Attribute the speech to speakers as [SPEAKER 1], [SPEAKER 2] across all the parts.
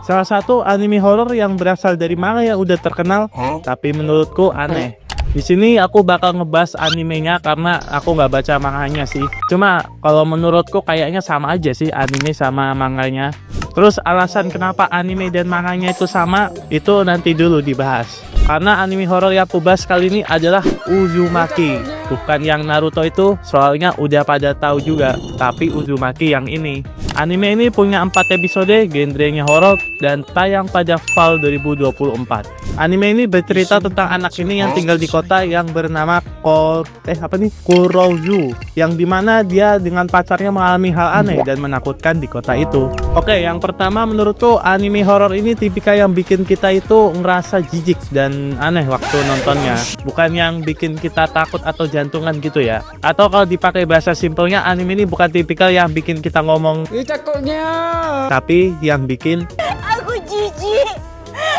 [SPEAKER 1] Salah satu anime horor yang berasal dari manga yang udah terkenal, tapi menurutku aneh. Di sini aku bakal ngebahas animenya karena aku nggak baca manganya sih. Cuma kalau menurutku kayaknya sama aja sih anime sama manganya. Terus alasan kenapa anime dan manganya itu sama, itu nanti dulu dibahas. Karena anime horor yang aku bahas kali ini adalah Uzumaki, bukan yang Naruto itu, soalnya udah pada tahu juga. Tapi Uzumaki yang ini. Anime ini punya 4 episode, genrenya horor, dan tayang pada Fall 2024. Anime ini bercerita tentang anak ini yang tinggal di kota yang bernama Kurozu, yang dimana dia dengan pacarnya mengalami hal aneh dan menakutkan di kota itu. Oke, yang pertama menurutku anime horor ini tipikal yang bikin kita itu ngerasa jijik dan aneh waktu nontonnya, bukan yang bikin kita takut atau jantungan gitu ya. Atau kalau dipakai bahasa simpelnya, anime ini bukan tipikal yang bikin kita ngomong takutnya, tapi yang bikin
[SPEAKER 2] aku jijik.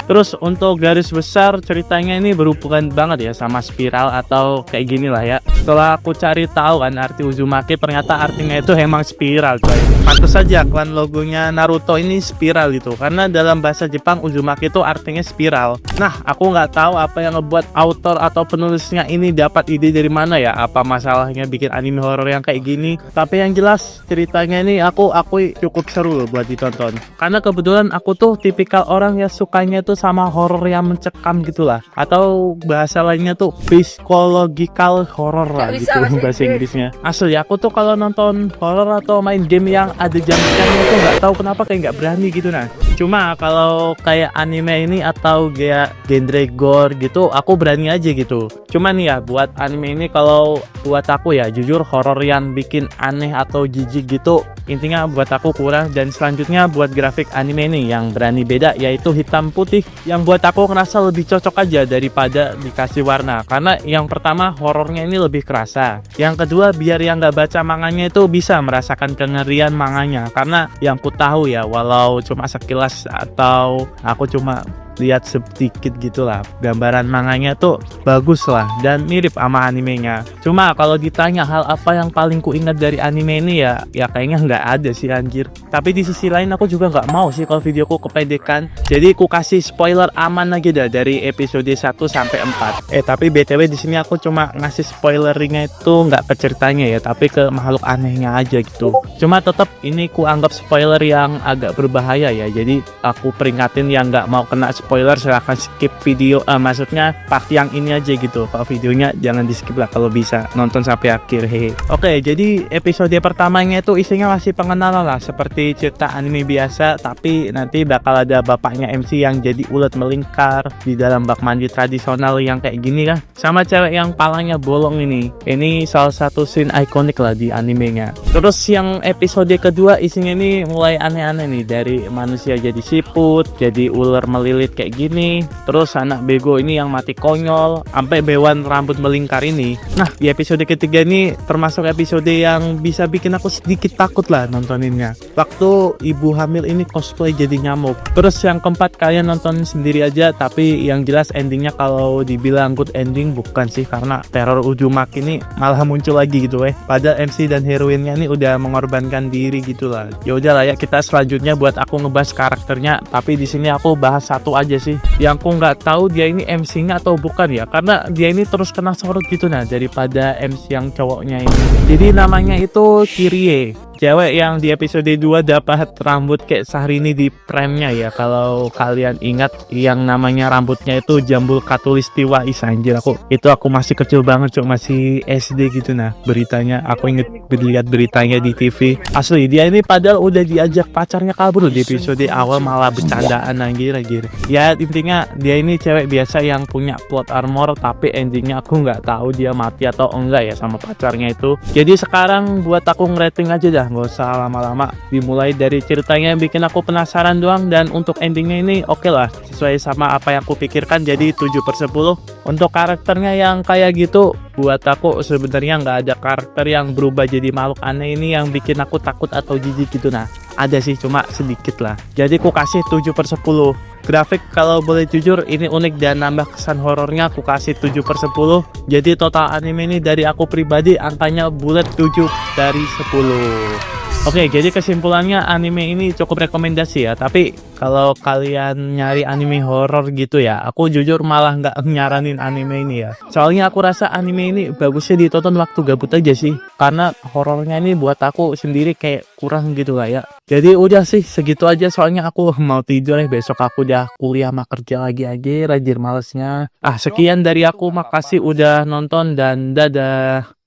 [SPEAKER 1] Terus untuk garis besar ceritanya ini berhubungan banget ya sama spiral atau kayak gini lah ya. Setelah aku cari tahu kan arti Uzumaki, ternyata artinya itu emang spiral coy. Pantes saja klan logonya Naruto ini spiral gitu, karena dalam bahasa Jepang Uzumaki itu artinya spiral. Nah, aku nggak tahu apa yang ngebuat autor atau penulisnya ini dapat ide dari mana ya. Apa masalahnya bikin anime horor yang kayak gini? Tapi yang jelas ceritanya ini aku akui cukup seru loh buat ditonton. Karena kebetulan aku tuh tipikal orang yang sukanya tuh sama horor yang mencekam gitulah, atau bahasa lainnya tuh psychological horror lah gitu bahasa Inggrisnya. Asli aku tuh kalau nonton horor atau main game yang ada jumpscare-nya tuh nggak tahu kenapa kayak nggak berani gitu nah. Cuma kalau kayak anime ini atau kayak genre gore gitu aku berani aja gitu. Cuma nih ya buat anime ini, kalau buat aku ya jujur horor yang bikin aneh atau jijik gitu intinya buat aku kurang. Dan selanjutnya buat grafik anime ini yang berani beda, yaitu hitam putih, yang buat aku ngerasa lebih cocok aja daripada dikasih warna. Karena yang pertama horornya ini lebih kerasa, yang kedua biar yang nggak baca manganya itu bisa merasakan kengerian manganya. Karena yang ku tahu ya, walau cuma sekilas atau aku cuma lihat sedikit gitulah, gambaran manganya tuh bagus lah dan mirip sama animenya. Cuma kalau ditanya hal apa yang paling ku ingat dari anime ini ya kayaknya nggak ada sih anjir. Tapi di sisi lain aku juga nggak mau sih kalau videoku kepedekan, jadi ku kasih spoiler aman aja dah dari episode 1 sampai 4. Tapi BTW di sini aku cuma ngasih spoilernya itu nggak ke ceritanya ya, tapi ke makhluk anehnya aja gitu. Cuma tetap ini ku anggap spoiler yang agak berbahaya ya, jadi aku peringatin yang nggak mau kena spoiler silahkan skip video, maksudnya part yang ini aja gitu. Kalau videonya jangan di skip lah kalau bisa, nonton sampai akhir hehe. Oke, jadi episode pertamanya itu isinya masih pengenalan lah, seperti cerita anime biasa, tapi nanti bakal ada bapaknya MC yang jadi ulet melingkar di dalam bak mandi tradisional yang kayak gini kan, sama cewek yang palanya bolong ini salah satu scene ikonik lah di animenya. Terus yang episode kedua isinya ini mulai aneh-aneh nih, dari manusia jadi siput, jadi ular melilit kayak gini, terus anak bego ini yang mati konyol, sampai bewan rambut melingkar ini. Nah, di episode ketiga ini termasuk episode yang bisa bikin aku sedikit takut lah nontoninnya, waktu ibu hamil ini cosplay jadi nyamuk. Terus yang keempat kalian nonton sendiri aja, tapi yang jelas endingnya kalau dibilang good ending bukan sih, karena teror Uzumaki ini malah muncul lagi gitu padahal MC dan heroinnya ini udah mengorbankan diri gitu lah. Ya udah lah ya, kita selanjutnya buat aku ngebahas karakternya, tapi di sini aku bahas satu aja sih yang aku nggak tahu dia ini MC-nya atau bukan ya, karena dia ini terus kena sorot gitu nah daripada MC yang cowoknya ini. Jadi namanya itu Kirie, cewek yang di episode 2 dapat rambut kayak Syahrini di prime-nya ya. Kalau kalian ingat yang namanya rambutnya itu Jambul Katulistiwa. Anjir, aku masih kecil banget cok, masih SD gitu nah beritanya. Aku inget lihat beritanya di TV. Asli dia ini padahal udah diajak pacarnya kabur di episode awal, malah bercandaan anjir. Ya intinya dia ini cewek biasa yang punya plot armor, tapi endingnya aku nggak tahu dia mati atau enggak ya sama pacarnya itu. Jadi sekarang buat aku ngerating aja dah, nggak usah lama-lama. Dimulai dari ceritanya yang bikin aku penasaran doang, dan untuk endingnya ini oke lah, sesuai sama apa yang aku pikirkan, jadi 7/10. Untuk karakternya yang kayak gitu, buat aku sebenarnya nggak ada karakter yang berubah jadi makhluk aneh ini yang bikin aku takut atau jijik gitu nah. Ada sih, cuma sedikit lah. Jadi aku kasih 7/10. Grafik kalau boleh jujur ini unik dan nambah kesan horornya, aku kasih 7/10. Jadi total anime ini dari aku pribadi angkanya bulat 7/10. Oke, jadi kesimpulannya anime ini cukup rekomendasi ya. Tapi kalau kalian nyari anime horor gitu ya, aku jujur malah nggak nyaranin anime ini ya. Soalnya aku rasa anime ini bagusnya ditonton waktu gabut aja sih. Karena horornya ini buat aku sendiri kayak kurang gitu lah ya. Jadi udah sih segitu aja, soalnya aku mau tidur ya. Besok aku udah kuliah sama kerja lagi aja, rajin malesnya. Sekian dari aku, makasih udah nonton dan dadah.